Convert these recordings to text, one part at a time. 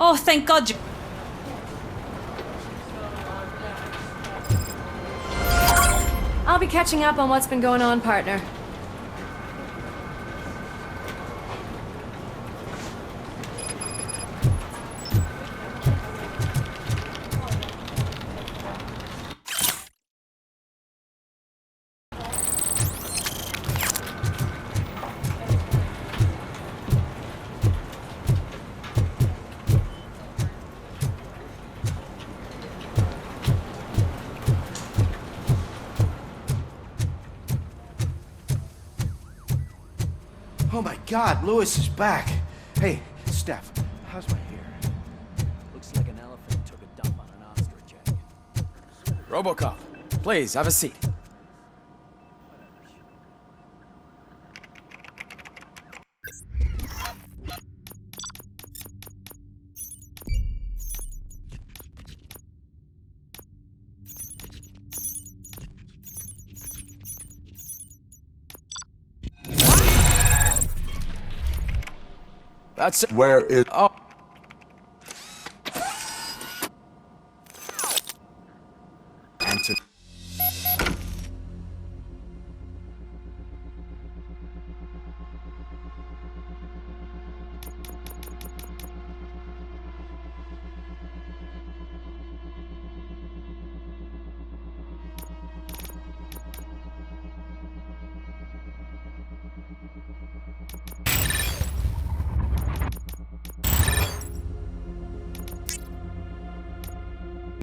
Oh, thank God you... I'll be catching up on what's been going on, partner. Oh my God, Lewis is back. Hey, Steph, how's my hair? Looks like an elephant took a dump on an ostrich egg. Robocop, please, have a seat. That's... Where is... Oh. Anton...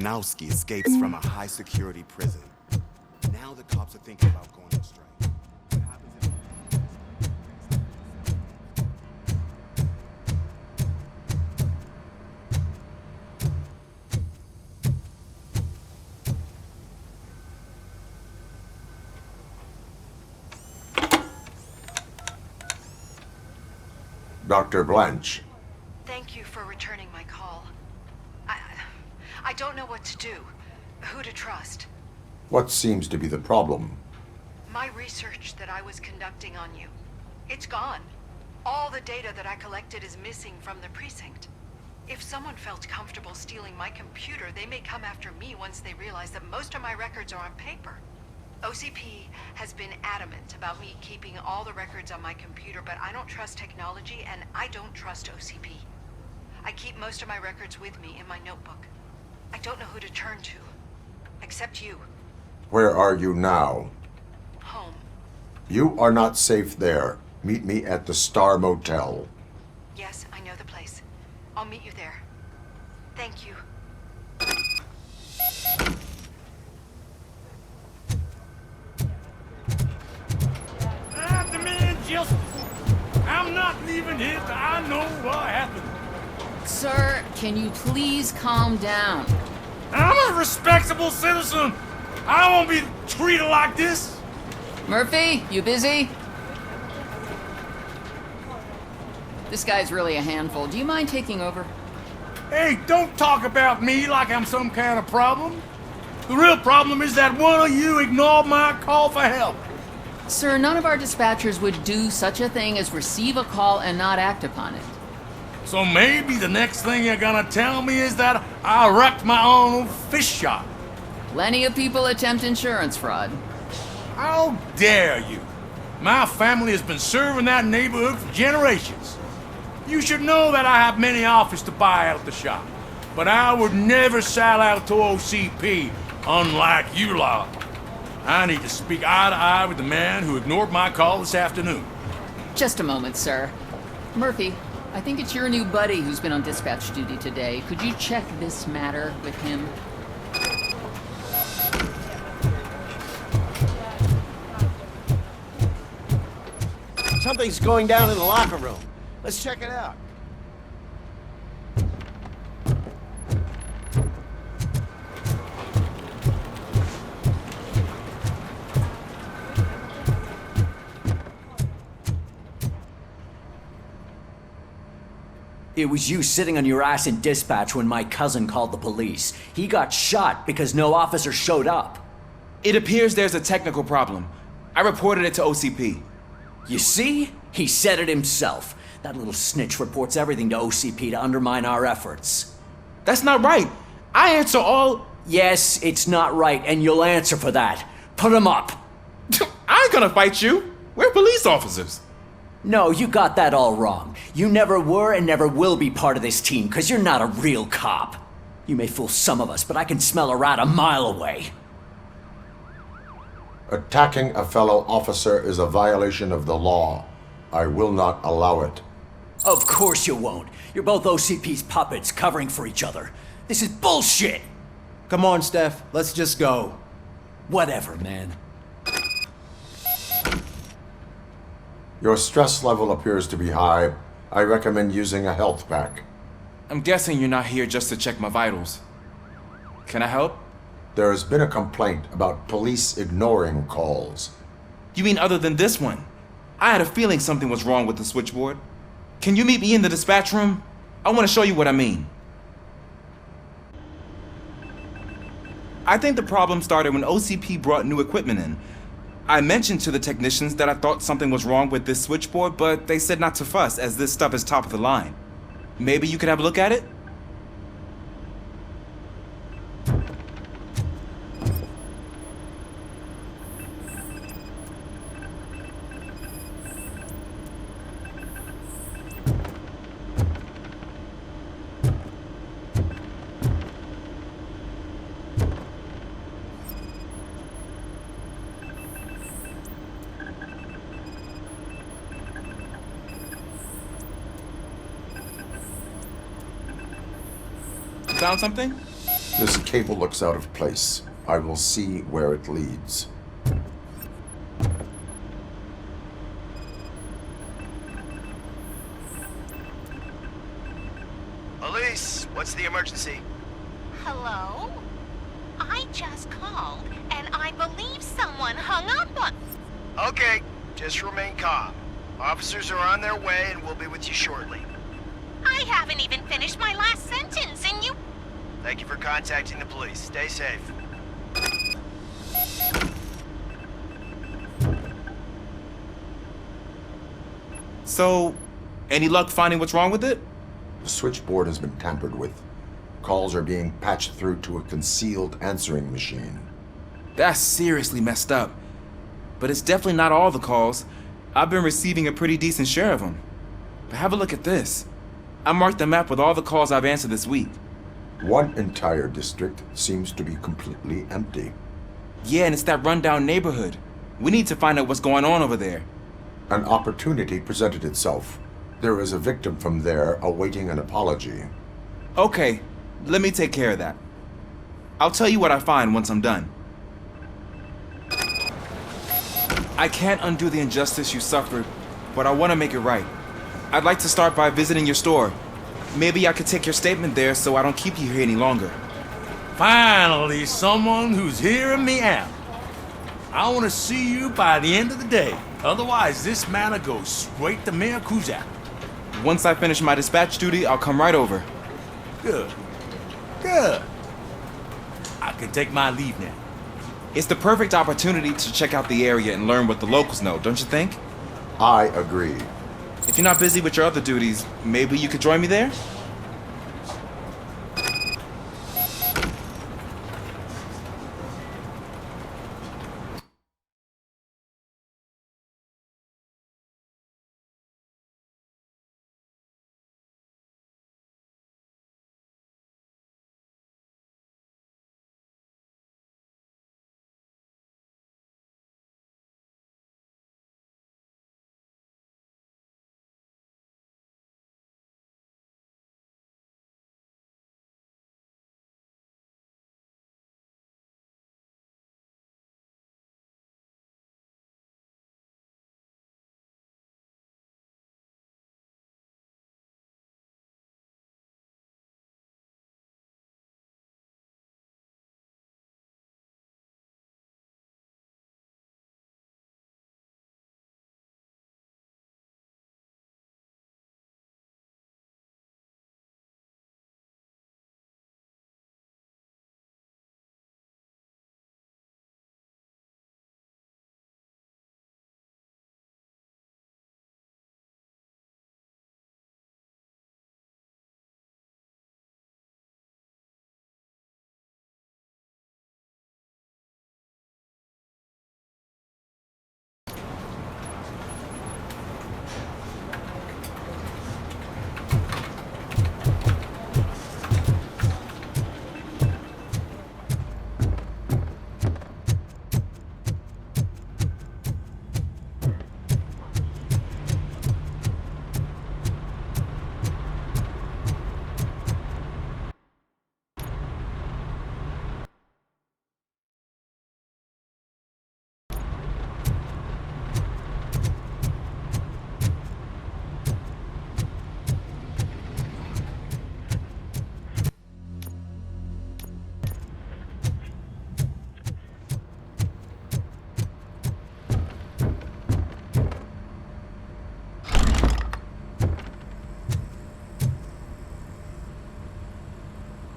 Nowski escapes from a high-security prison. Now the cops are thinking about going on strike. What happens Dr. Blanche. Thank you for returning my call. I don't know what to do, who to trust. What seems to be the problem? My research that I was conducting on you, it's gone. All the data that I collected is missing from the precinct. If someone felt comfortable stealing my computer, they may come after me once they realize that most of my records are on paper. OCP has been adamant about me keeping all the records on my computer, but I don't trust technology and I don't trust OCP. I keep most of my records with me in my notebook. I don't know who to turn to, except you. Where are you now? Home. You are not safe there. Meet me at the Star Motel. Yes, I know the place. I'll meet you there. Thank you. I demand justice. I'm not leaving here till I know what happened. Sir, can you please calm down? I'm a respectable citizen. I won't be treated like this. Murphy, you busy? This guy's really a handful. Do you mind taking over? Hey, don't talk about me like I'm some kind of problem. The real problem is that one of you ignored my call for help. Sir, none of our dispatchers would do such a thing as receive a call and not act upon it. So maybe the next thing you're gonna tell me is that I wrecked my own fish shop. Plenty of people attempt insurance fraud. How dare you? My family has been serving that neighborhood for generations. You should know that I have many offers to buy out the shop, but I would never sell out to OCP, unlike you lot. I need to speak eye to eye with the man who ignored my call this afternoon. Just a moment, sir. Murphy, I think it's your new buddy who's been on dispatch duty today. Could you check this matter with him? Something's going down in the locker room. Let's check it out. It was you sitting on your ass in dispatch when my cousin called the police. He got shot because no officer showed up. It appears there's a technical problem. I reported it to OCP. You see? He said it himself. That little snitch reports everything to OCP to undermine our efforts. That's not right. I answer all... Yes, it's not right, and you'll answer for that. Put him up. I ain't gonna fight you. We're police officers. No, you got that all wrong. You never were and never will be part of this team, because you're not a real cop. You may fool some of us, but I can smell a rat a mile away. Attacking a fellow officer is a violation of the law. I will not allow it. Of course you won't. You're both OCP's puppets covering for each other. This is bullshit! Come on, Steph. Let's just go. Whatever, man. Your stress level appears to be high. I recommend using a health pack. I'm guessing you're not here just to check my vitals. Can I help? There has been a complaint about police ignoring calls. You mean other than this one? I had a feeling something was wrong with the switchboard. Can you meet me in the dispatch room? I want to show you what I mean. I think the problem started when OCP brought new equipment in. I mentioned to the technicians that I thought something was wrong with this switchboard, but they said not to fuss as this stuff is top of the line. Maybe you could have a look at it? Found something? This cable looks out of place. I will see where it leads. Police, what's the emergency? Hello? I just called, and I believe someone hung up on... Okay, just remain calm. Officers are on their way and we'll be with you shortly. I haven't even finished my last sentence, and you... Thank you for contacting the police. Stay safe. So, any luck finding what's wrong with it? The switchboard has been tampered with. Calls are being patched through to a concealed answering machine. That's seriously messed up. But it's definitely not all the calls. I've been receiving a pretty decent share of them. But have a look at this. I marked the map with all the calls I've answered this week. One entire district seems to be completely empty. Yeah, and it's that rundown neighborhood. We need to find out what's going on over there. An opportunity presented itself. There is a victim from there awaiting an apology. Okay, let me take care of that. I'll tell you what I find once I'm done. I can't undo the injustice you suffered, but I want to make it right. I'd like to start by visiting your store. Maybe I could take your statement there so I don't keep you here any longer. Finally, someone who's hearing me out. I want to see you by the end of the day. Otherwise, this matter goes straight to Miyakuza. Once I finish my dispatch duty, I'll come right over. Good. Good. I can take my leave now. It's the perfect opportunity to check out the area and learn what the locals know, don't you think? I agree. If you're not busy with your other duties, maybe you could join me there?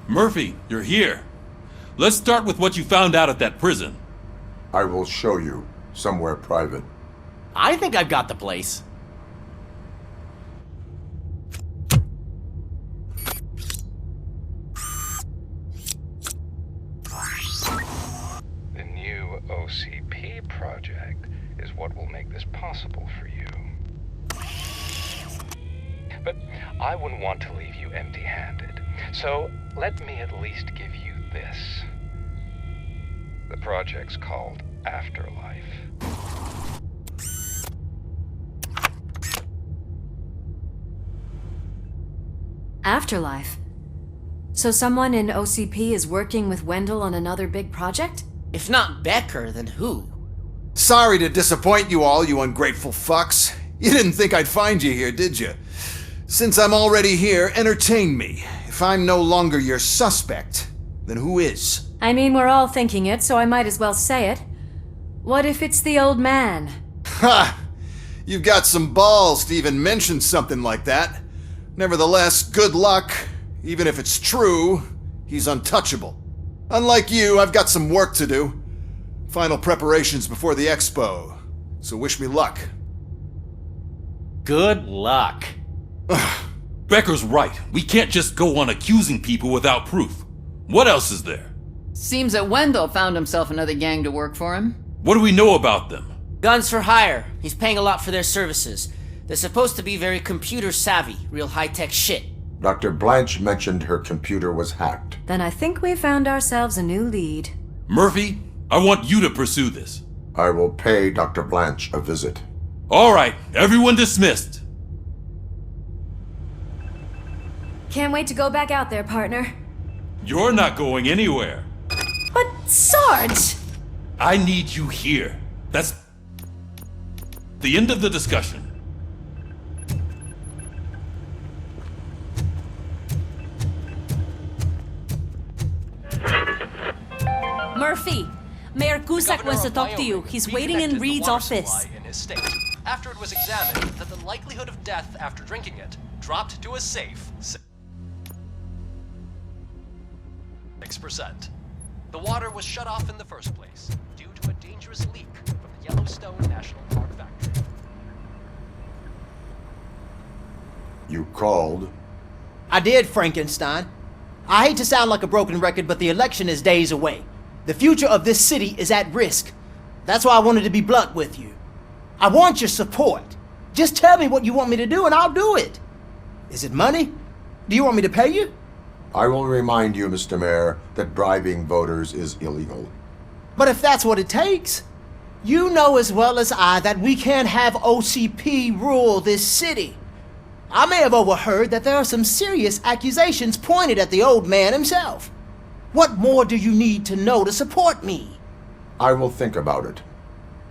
Murphy, you're here. Let's start with what you found out at that prison. I will show you somewhere private. I think I've got the place. The new OCP project is what will make this possible for you. But I wouldn't want to leave you empty-handed, so let me at least give you this. The project's called Afterlife. Afterlife? So someone in OCP is working with Wendell on another big project? If not Becker, then who? Sorry to disappoint you all, you ungrateful fucks. You didn't think I'd find you here, did you? Since I'm already here, entertain me. If I'm no longer your suspect, then who is? I mean, we're all thinking it, so I might as well say it. What if it's the old man? Ha! You've got some balls to even mention something like that. Nevertheless, good luck. Even if it's true, he's untouchable. Unlike you, I've got some work to do. Final preparations before the expo. So wish me luck. Good luck. Becker's right. We can't just go on accusing people without proof. What else is there? Seems that Wendell found himself another gang to work for him. What do we know about them? Guns for hire. He's paying a lot for their services. They're supposed to be very computer savvy, real high-tech shit. Dr. Blanche mentioned her computer was hacked. Then I think we found ourselves a new lead. Murphy, I want you to pursue this. I will pay Dr. Blanche a visit. All right, everyone dismissed. Can't wait to go back out there, partner. You're not going anywhere. But, Sarge! I need you here. That's the end of the discussion. Murphy, Mayor Cusack wants to talk to you. He's waiting in Reed's office. In his state. After it was examined that the likelihood of death after drinking it dropped to a safe 6%. The water was shut off in the first place due to a dangerous leak from the Yellowstone National Park factory. You called? I did, Frankenstein. I hate to sound like a broken record, but the election is days away. The future of this city is at risk. That's why I wanted to be blunt with you. I want your support. Just tell me what you want me to do and I'll do it. Is it money? Do you want me to pay you? I will remind you, Mr. Mayor, that bribing voters is illegal. But if that's what it takes, you know as well as I that we can't have OCP rule this city. I may have overheard that there are some serious accusations pointed at the old man himself. What more do you need to know to support me? I will think about it.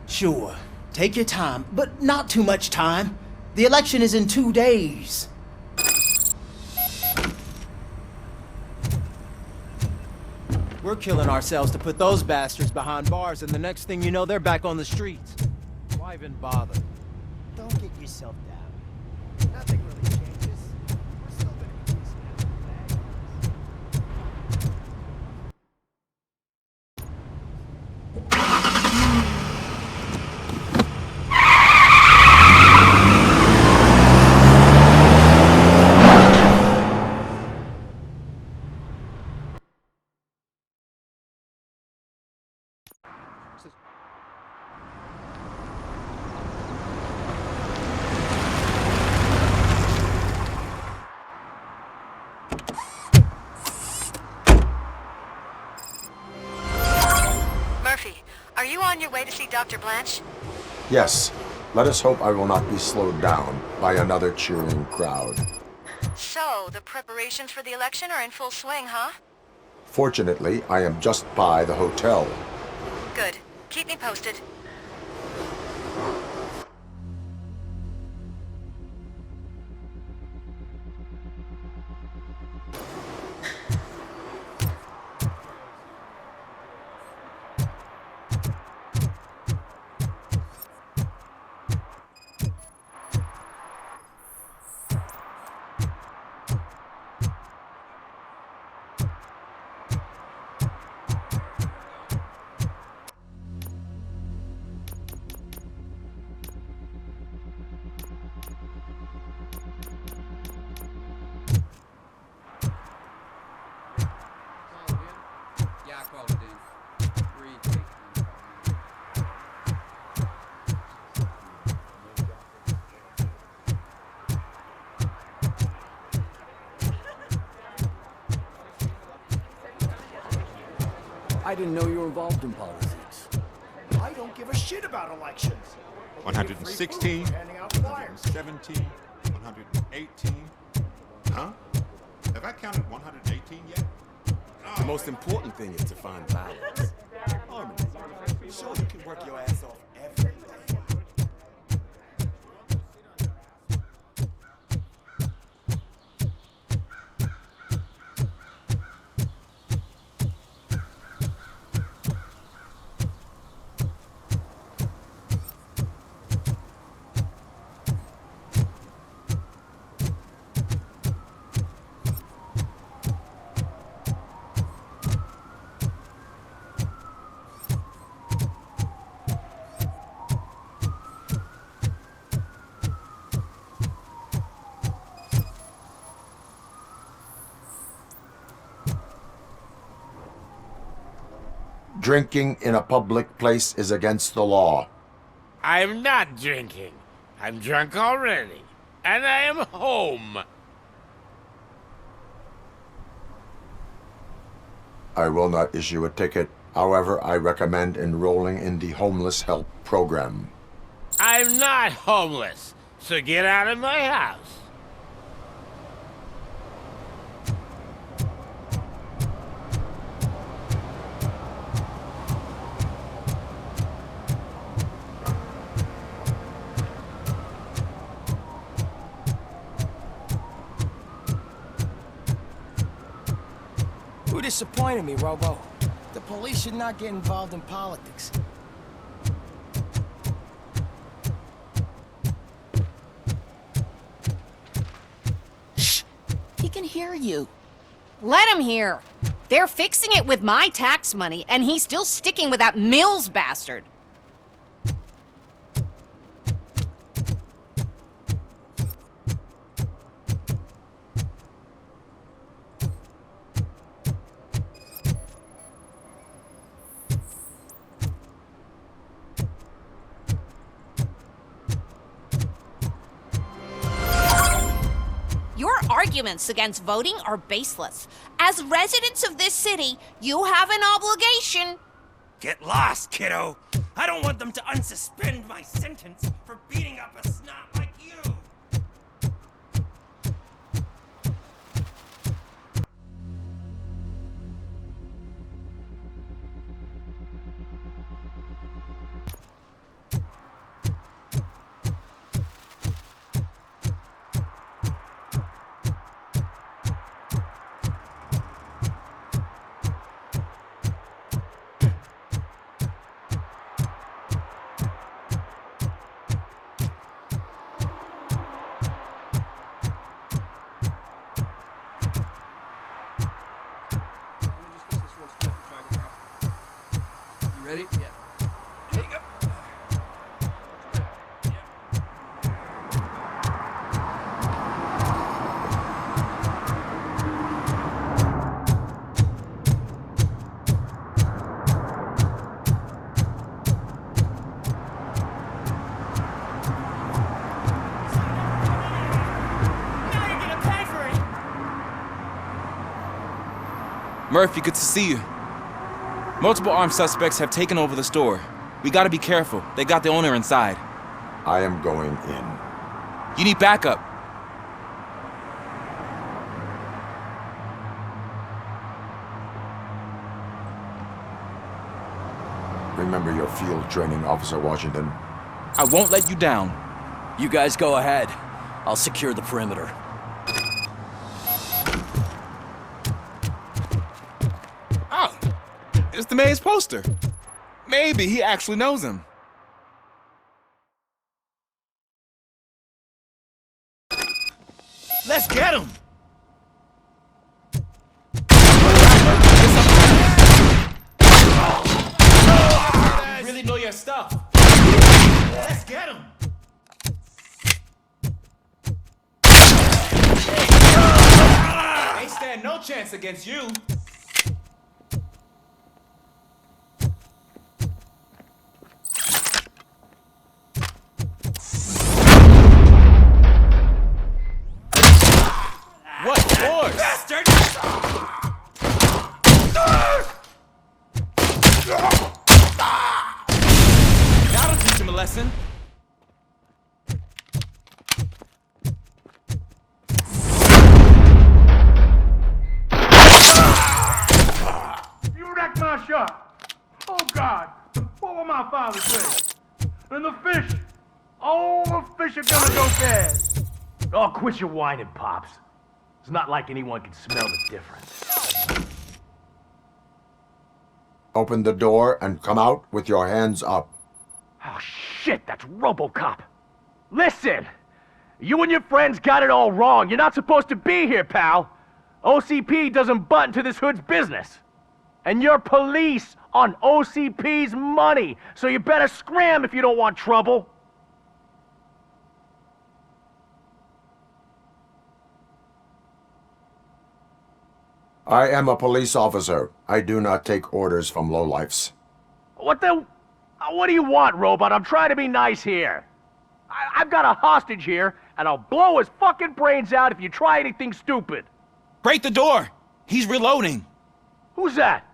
Sure. Take your time, but not too much time. The election is in 2 days. We're killing ourselves to put those bastards behind bars, and the next thing you know, they're back on the streets. Why even bother? Don't get yourself down. Nothing really changes. We're still gonna be Murphy, are you on your way to see Dr. Blanche? Yes. Let us hope I will not be slowed down by another cheering crowd. So, the preparations for the election are in full swing, huh? Fortunately, I am just by the hotel. Good. Keep me posted. I didn't know you were involved in politics. I don't give a shit about elections. 116, 117, 118. Huh? Have I counted 118 yet? The most important thing is to find balance. Harmony. Sure, you can work your ass off every day. Drinking in a public place is against the law. I'm not drinking. I'm drunk already. And I am home. I will not issue a ticket. However, I recommend enrolling in the homeless help program. I'm not homeless, so get out of my house. Who disappointed me, Robo? The police should not get involved in politics. Shh! He can hear you. Let him hear. They're fixing it with my tax money, and he's still sticking with that Mills bastard. Your arguments against voting are baseless. As residents of this city, you have an obligation. Get lost, kiddo. I don't want them to unsuspend my sentence for beating up a snob like you. Ready? Yeah. There you go. Murphy, good to see you. Multiple armed suspects have taken over the store. We gotta be careful. They got the owner inside. I am going in. You need backup. Remember your field training, Officer Washington. I won't let you down. You guys go ahead. I'll secure the perimeter. Oh, it's the mayor's poster. Maybe he actually knows him. Let's get him! You really know your stuff. Let's get him! They stand no chance against you. What force? Bastard! listen. You wrecked my shop. Oh, God. What will my father say? And the fish. All the fish are gonna go bad. Oh, quit your whining, Pops. It's not like anyone can smell the difference. Open the door and come out with your hands up. Oh, shit, that's Robocop. Listen, you and your friends got it all wrong. You're not supposed to be here, pal. OCP doesn't butt into this hood's business. And you're police on OCP's money, so you better scram if you don't want trouble. I am a police officer. I do not take orders from lowlifes. What do you want, Robot? I'm trying to be nice here. I've got a hostage here, and I'll blow his fucking brains out if you try anything stupid. Break the door! He's reloading. Who's that?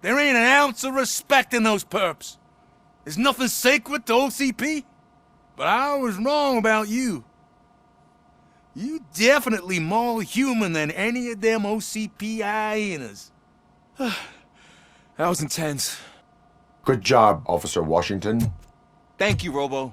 There ain't an ounce of respect in those perps. There's nothing sacred to OCP. But I was wrong about you. You definitely more human than any of them OCP hyenas. That was intense. Good job, Officer Washington. Thank you, Robo.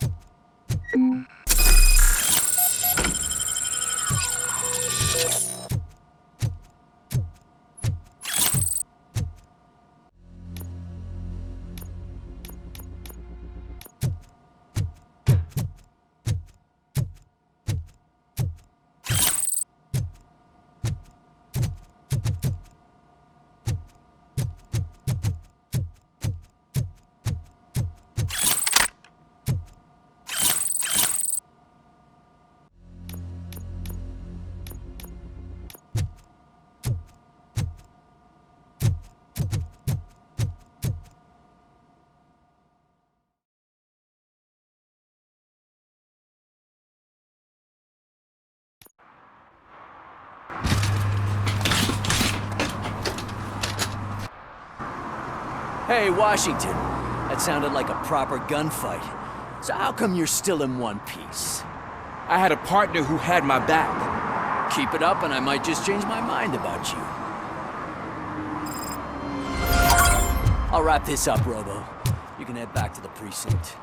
Hey, Washington. That sounded like a proper gunfight. So how come you're still in one piece? I had a partner who had my back. Keep it up and I might just change my mind about you. I'll wrap this up, Robo. You can head back to the precinct.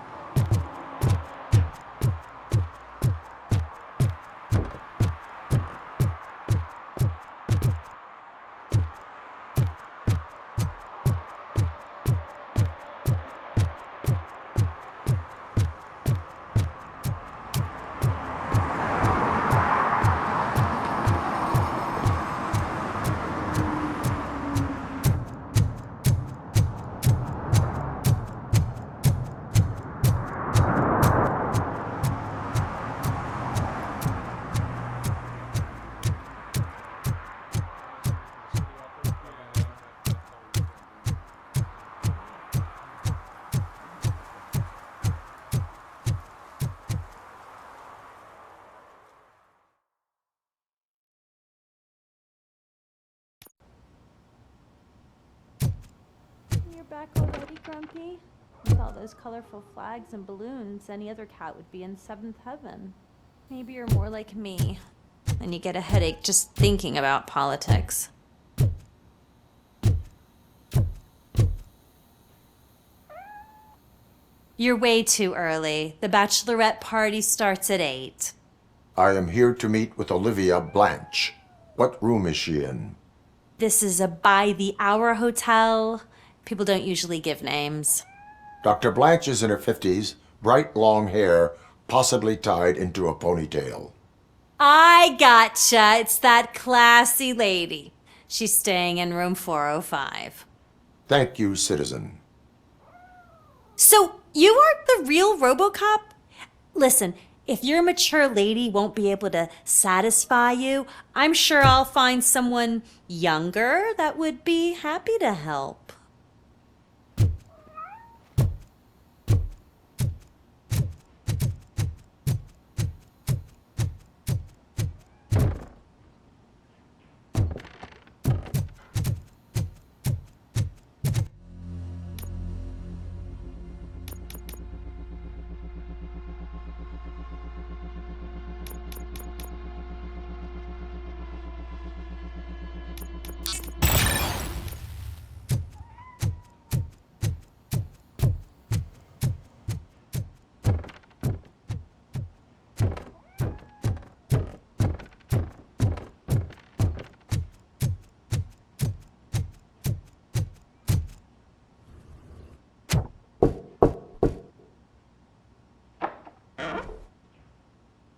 Back already, Grumpy? With all those colorful flags and balloons, any other cat would be in seventh heaven. Maybe you're more like me, and you get a headache just thinking about politics. You're way too early. The bachelorette party starts at 8. I am here to meet with Olivia Blanche. What room is she in? This is a by-the-hour hotel. People don't usually give names. Dr. Blanche is in her 50s, bright long hair, possibly tied into a ponytail. I gotcha. It's that classy lady. She's staying in room 405. Thank you, citizen. So, you aren't the real Robocop? Listen, if your mature lady won't be able to satisfy you, I'm sure I'll find someone younger that would be happy to help.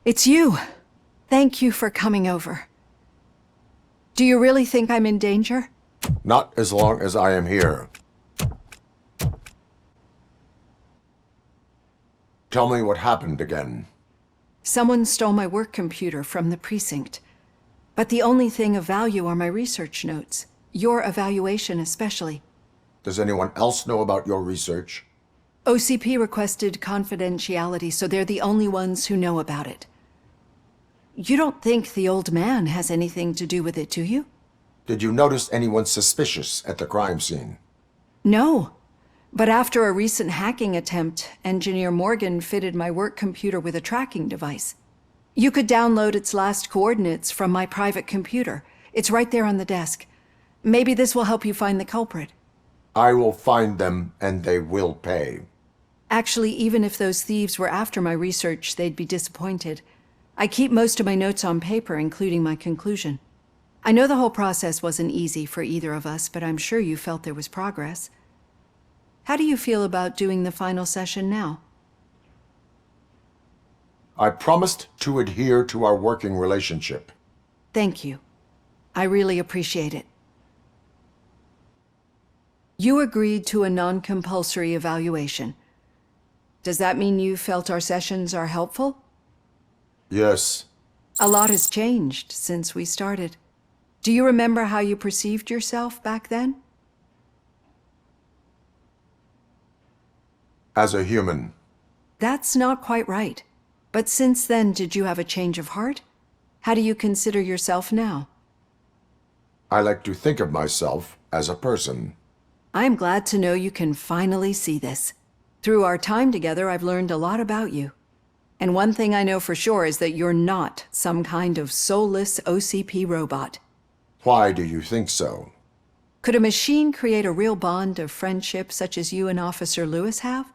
It's you. Thank you for coming over. Do you really think I'm in danger? Not as long as I am here. Tell me what happened again. Someone stole my work computer from the precinct. But the only thing of value are my research notes. Your evaluation especially. Does anyone else know about your research? OCP requested confidentiality, so they're the only ones who know about it. You don't think the old man has anything to do with it, do you? Did you notice anyone suspicious at the crime scene? No. But after a recent hacking attempt, Engineer Morgan fitted my work computer with a tracking device. You could download its last coordinates from my private computer. It's right there on the desk. Maybe this will help you find the culprit. I will find them, and they will pay. Actually, even if those thieves were after my research, they'd be disappointed. I keep most of my notes on paper, including my conclusion. I know the whole process wasn't easy for either of us, but I'm sure you felt there was progress. How do you feel about doing the final session now? I promised to adhere to our working relationship. Thank you. I really appreciate it. You agreed to a non-compulsory evaluation. Does that mean you felt our sessions are helpful? Yes. A lot has changed since we started. Do you remember how you perceived yourself back then? As a human. That's not quite right. But since then, did you have a change of heart? How do you consider yourself now? I like to think of myself as a person. I'm glad to know you can finally see this. Through our time together, I've learned a lot about you. And one thing I know for sure is that you're not some kind of soulless OCP robot. Why do you think so? Could a machine create a real bond of friendship such as you and Officer Lewis have?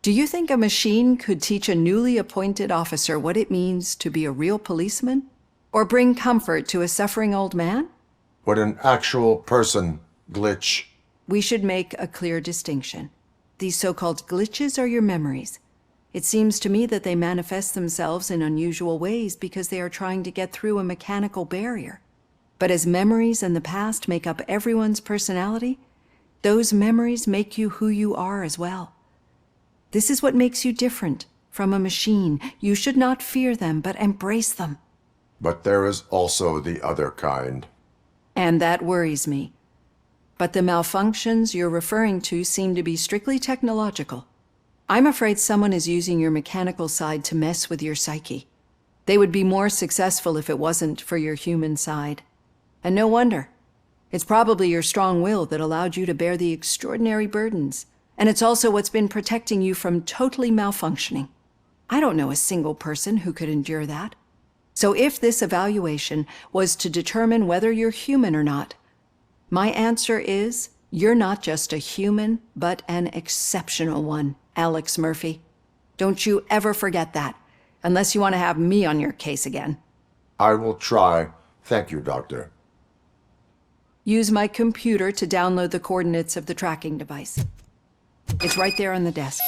Do you think a machine could teach a newly appointed officer what it means to be a real policeman? Or bring comfort to a suffering old man? Would an actual person glitch? We should make a clear distinction. These so-called glitches are your memories. It seems to me that they manifest themselves in unusual ways because they are trying to get through a mechanical barrier. But as memories and the past make up everyone's personality, those memories make you who you are as well. This is what makes you different from a machine. You should not fear them, but embrace them. But there is also the other kind. And that worries me. But the malfunctions you're referring to seem to be strictly technological. I'm afraid someone is using your mechanical side to mess with your psyche. They would be more successful if it wasn't for your human side. And no wonder. It's probably your strong will that allowed you to bear the extraordinary burdens. And it's also what's been protecting you from totally malfunctioning. I don't know a single person who could endure that. So if this evaluation was to determine whether you're human or not, my answer is, you're not just a human, but an exceptional one, Alex Murphy. Don't you ever forget that, unless you want to have me on your case again. I will try. Thank you, Doctor. Use my computer to download the coordinates of the tracking device. It's right there on the desk.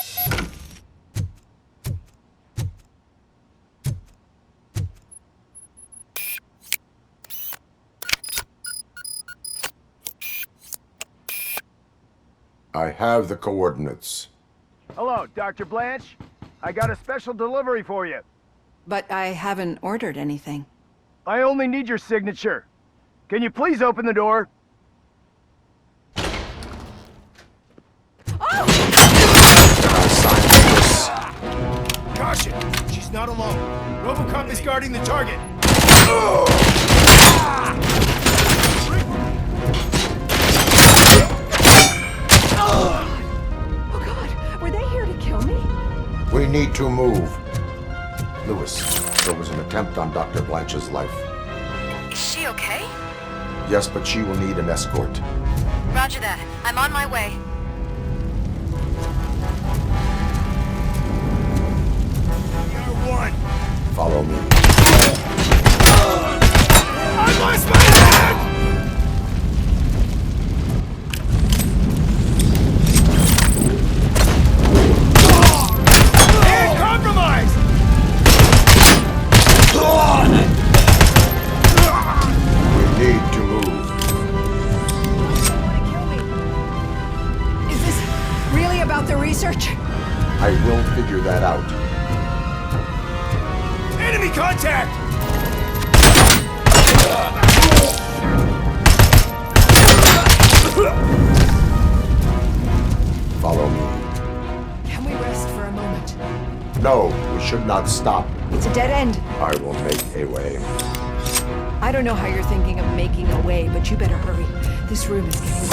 I have the coordinates. Hello, Dr. Blanche. I got a special delivery for you. But I haven't ordered anything. I only need your signature. Can you please open the door? Caution! She's not alone. Robocop is guarding the target. Oh God, were they here to kill me? We need to move. Lewis, there was an attempt on Dr. Blanche's life. Is she okay? Yes, but she will need an escort. Roger that. I'm on my way. One. Follow me. I lost my hand! And compromised! about the research? I will figure that out. Enemy contact! Follow me. Can we rest for a moment? No, we should not stop. It's a dead end. I will make a way. I don't know how you're thinking of making a way, but you better hurry. This room is getting...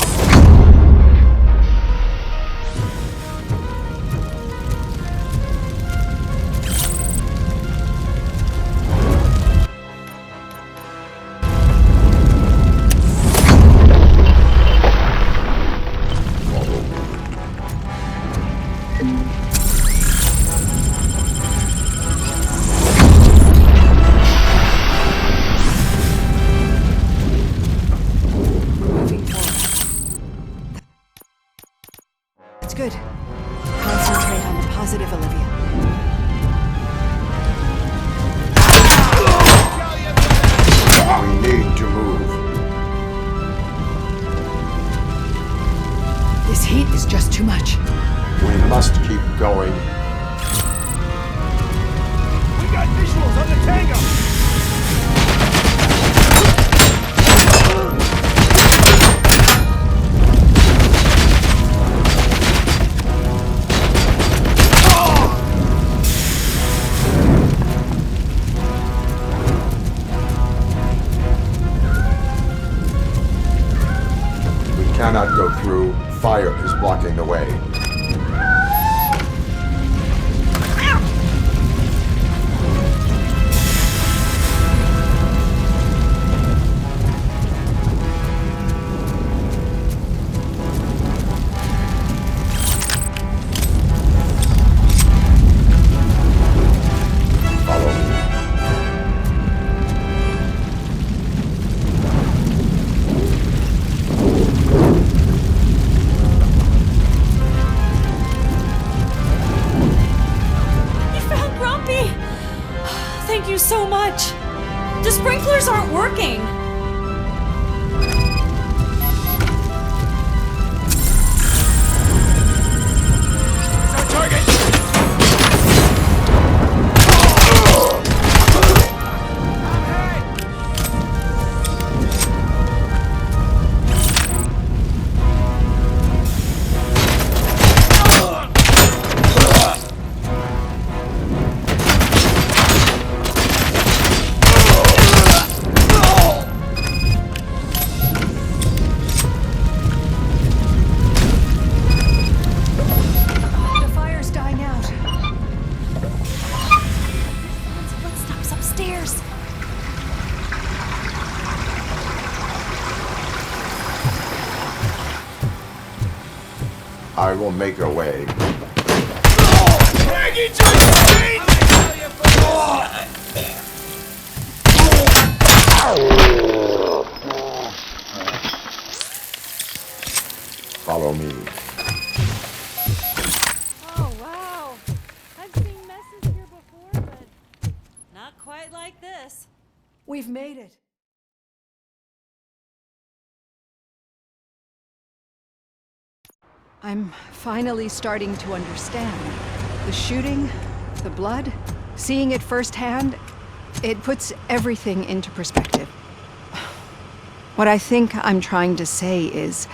Good. Concentrate on the positive, Olivia. We need to move. This heat is just too much. We must keep going. We got visuals on the tango! Cannot go through. Fire is blocking the way. Follow me. Thank you so much. The sprinklers aren't working. It's our target! I will make a way. Maggie, Follow me. Oh, wow. I've seen messes here before, but not quite like this. We've made it. I'm finally starting to understand. The shooting, the blood, seeing it firsthand, it puts everything into perspective. What I think I'm trying to say is,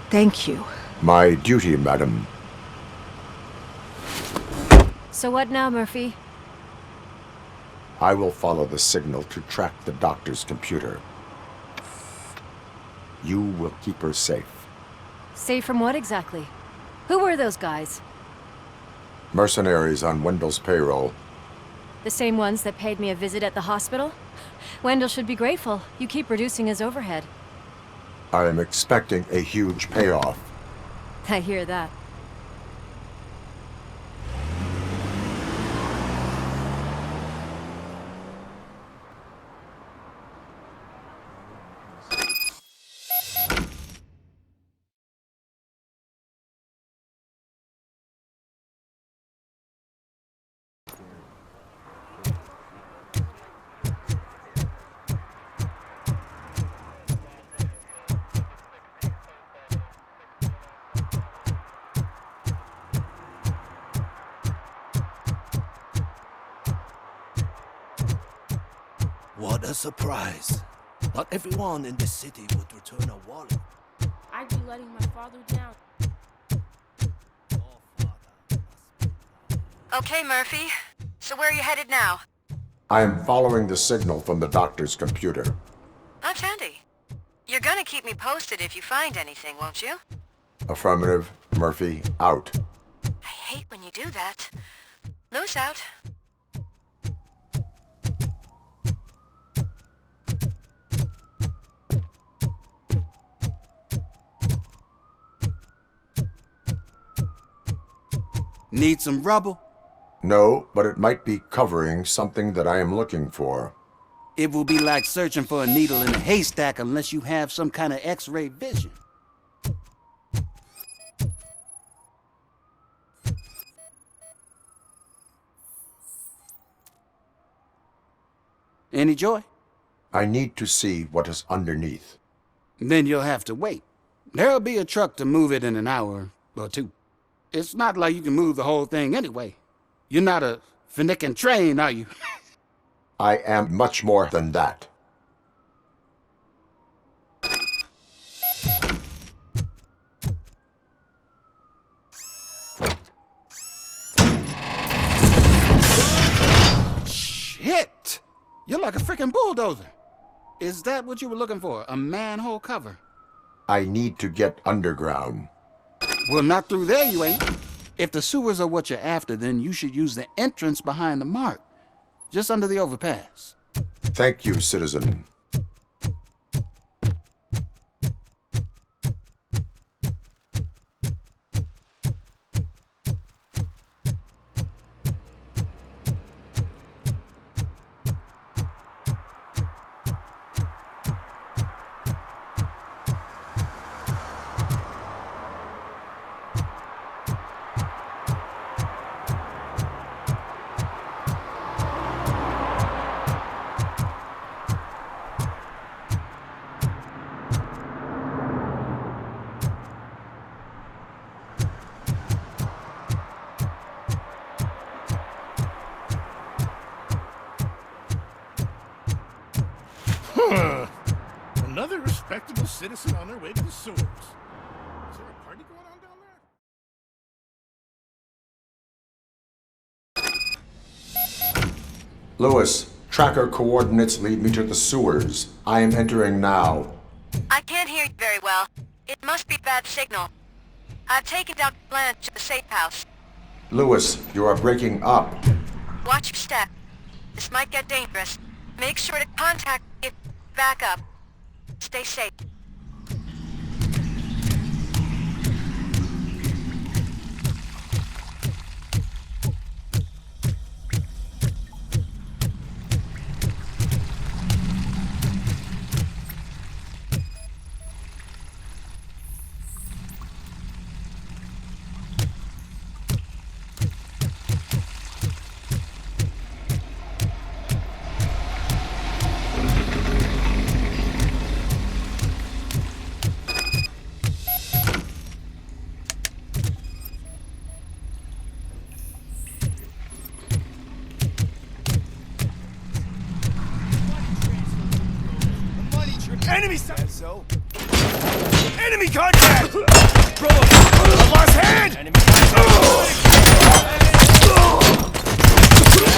thank you. My duty, madam. So what now, Murphy? I will follow the signal to track the doctor's computer. You will keep her safe. Safe from what exactly? Who were those guys? Mercenaries on Wendell's payroll. The same ones that paid me a visit at the hospital? Wendell should be grateful. You keep reducing his overhead. I am expecting a huge payoff. I hear that. A surprise. Not everyone in this city would return a wallet. I'd be letting my father down. Okay, Murphy. So where are you headed now? I am following the signal from the doctor's computer. That's handy. You're gonna keep me posted if you find anything, won't you? Affirmative. Murphy, out. I hate when you do that. Loose out. Need some rubble? No, but it might be covering something that I am looking for. It will be like searching for a needle in a haystack unless you have some kind of X-ray vision. Any joy? I need to see what is underneath. Then you'll have to wait. There'll be a truck to move it in an hour or two. It's not like you can move the whole thing anyway. You're not a finicking train, are you? I am much more than that. Shit! You're like a freaking bulldozer. Is that what you were looking for? A manhole cover? I need to get underground. Well, not through there, you ain't. If the sewers are what you're after, then you should use the entrance behind the mark, just under the overpass. Thank you, citizen. Another respectable citizen on their way to the sewers. Is there a party going on down there? Lewis, tracker coordinates lead me to the sewers. I am entering now. I can't hear you very well. It must be bad signal. I've taken Dr. Blanche to the safe house. Lewis, you are breaking up. Watch your step. This might get dangerous. Make sure to contact me if back up. Stay safe. Enemy side! So? Enemy contact! I lost hand! Enemy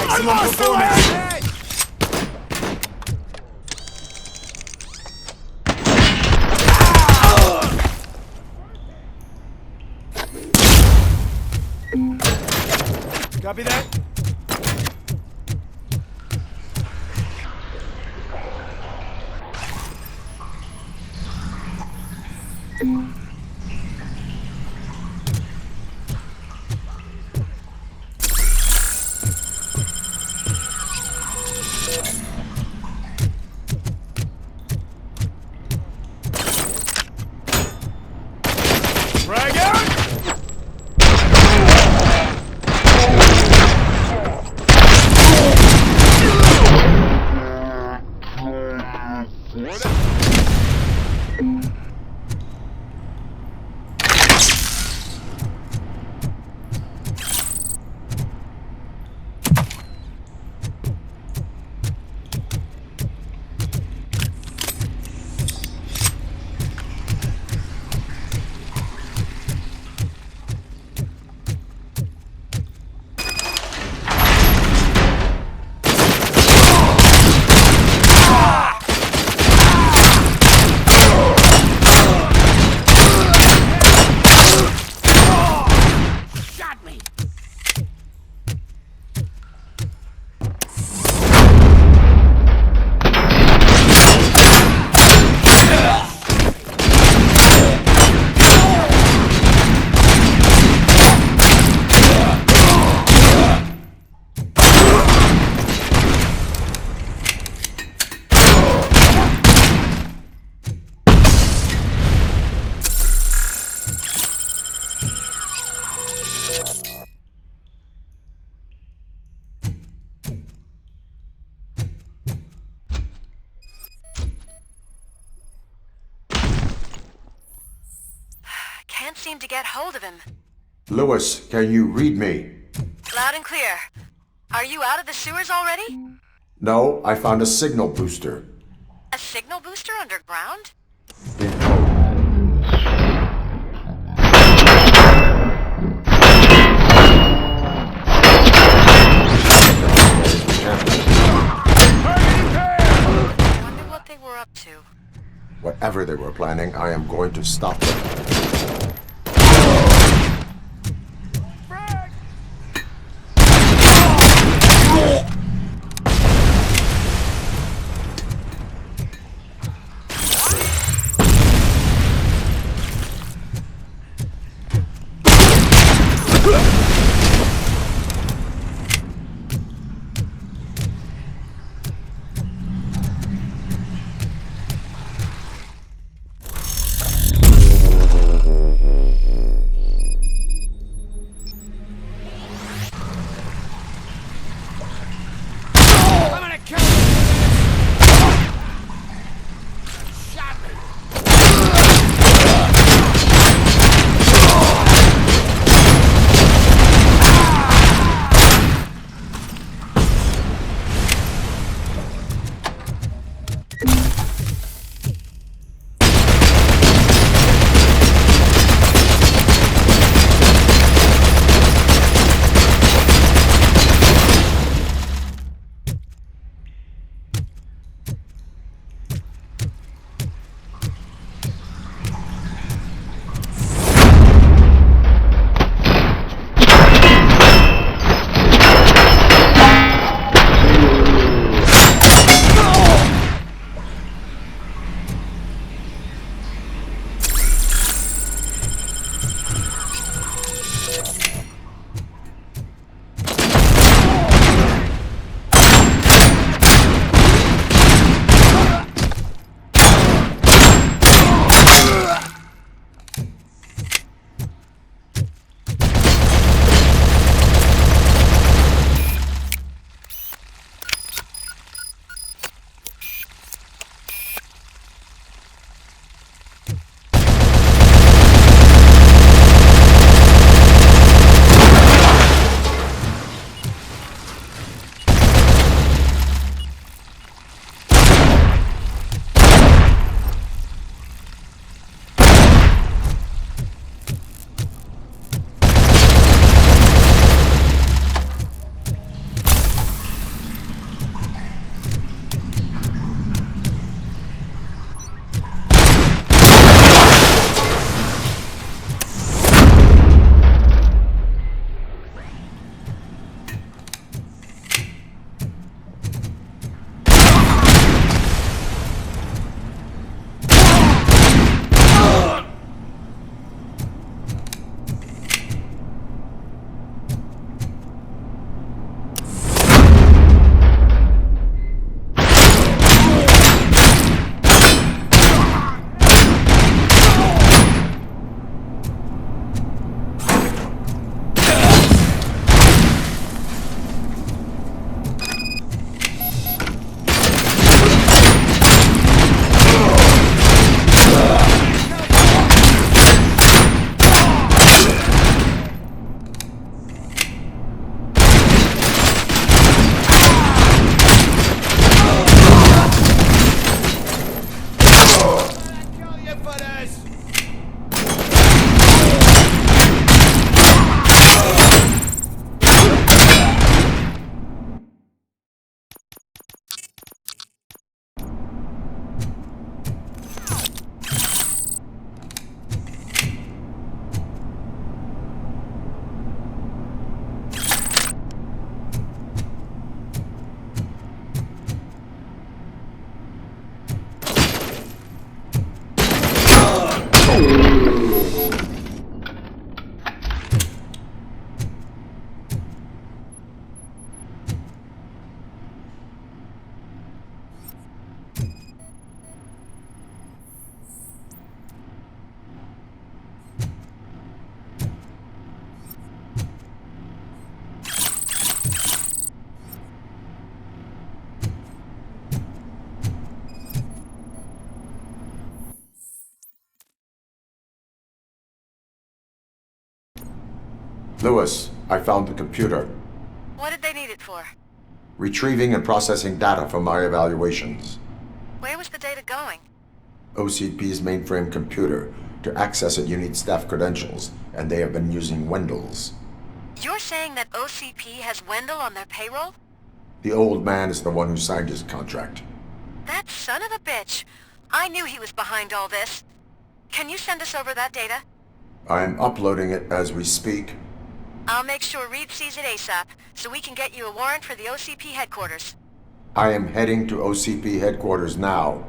I lost the hand! Copy that? can't seem to get hold of him. Lewis, can you read me? Loud and clear. Are you out of the sewers already? No, I found a signal booster. A signal booster underground? I wonder what they were up to. Whatever they were planning, I am going to stop them. Lewis, I found the computer. What did they need it for? Retrieving and processing data from my evaluations. Where was the data going? OCP's mainframe computer. To access it, you need staff credentials, and they have been using Wendell's. You're saying that OCP has Wendell on their payroll? The old man is the one who signed his contract. That son of a bitch. I knew he was behind all this. Can you send us over that data? I'm uploading it as we speak. I'll make sure Reed sees it ASAP, so we can get you a warrant for the OCP headquarters. I am heading to OCP headquarters now.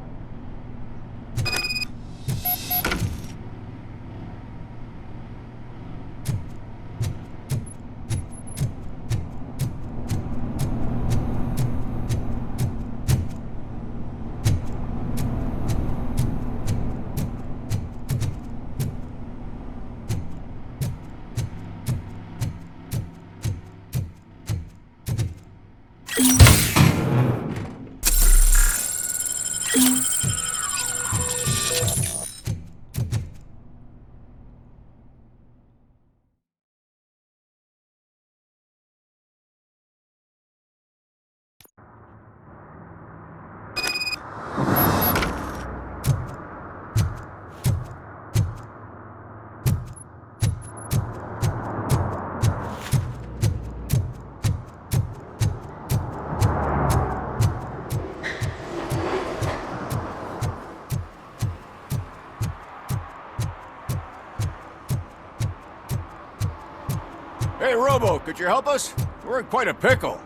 Hey, Robo, could you help us? We're in quite a pickle.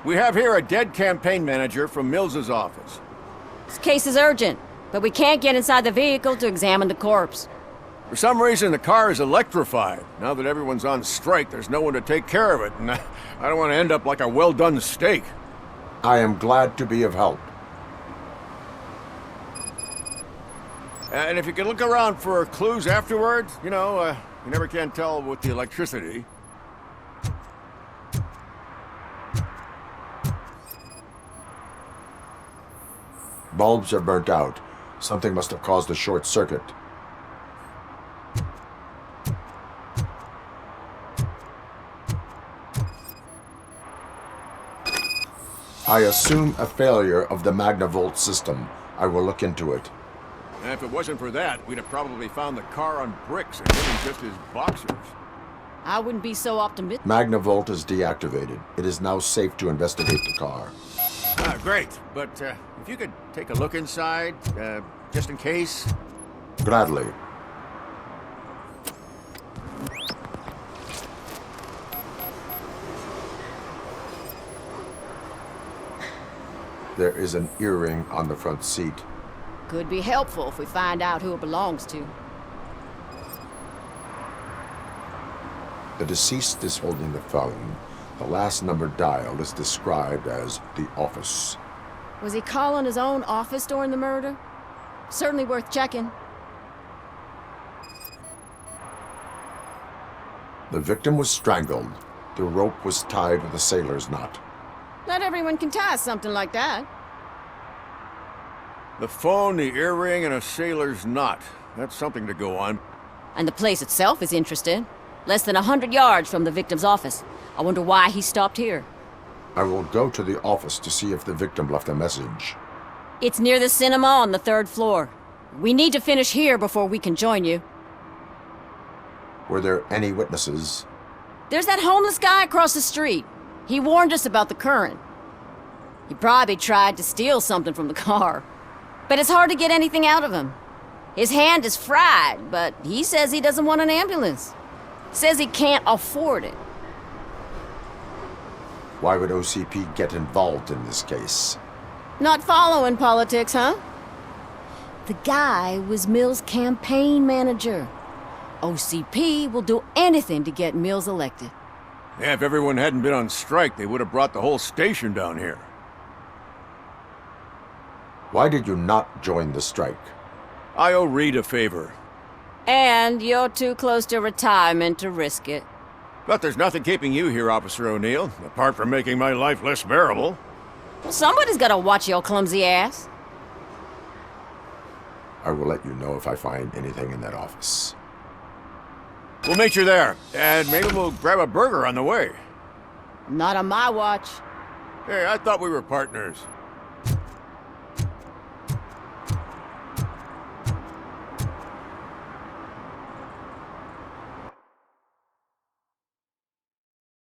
We have here a dead campaign manager from Mills's office. This case is urgent, but we can't get inside the vehicle to examine the corpse. For some reason, the car is electrified. Now that everyone's on strike, there's no one to take care of it, and I don't want to end up like a well-done steak. I am glad to be of help. And if you could look around for clues afterwards, you know, you never can tell with the electricity. Bulbs are burnt out. Something must have caused a short circuit. I assume a failure of the Magnavolt system. I will look into it. And if it wasn't for that, we'd have probably found the car on bricks and him just his boxers. I wouldn't be so optimistic. Magnavolt is deactivated. It is now safe to investigate the car. Great, but if you could take a look inside, just in case. Gladly. There is an earring on the front seat. Could be helpful if we find out who it belongs to. The deceased is holding the phone. The last number dialed is described as the office. Was he calling his own office during the murder? Certainly worth checking. The victim was strangled. The rope was tied with a sailor's knot. Not everyone can tie something like that. The phone, the earring, and a sailor's knot. That's something to go on. And the place itself is interesting. Less than 100 yards from the victim's office. I wonder why he stopped here. I will go to the office to see if the victim left a message. It's near the cinema on the 3rd floor. We need to finish here before we can join you. Were there any witnesses? There's that homeless guy across the street. He warned us about the current. He probably tried to steal something from the car. But it's hard to get anything out of him. His hand is fried, but he says he doesn't want an ambulance. Says he can't afford it. Why would OCP get involved in this case? Not following politics, huh? The guy was Mills' campaign manager. OCP will do anything to get Mills elected. Yeah, if everyone hadn't been on strike, they would have brought the whole station down here. Why did you not join the strike? I owe Reed a favor. And you're too close to retirement to risk it. But there's nothing keeping you here, Officer O'Neill, apart from making my life less bearable. Well, somebody's gotta watch your clumsy ass. I will let you know if I find anything in that office. We'll meet you there, and maybe we'll grab a burger on the way. Not on my watch. Hey, I thought we were partners.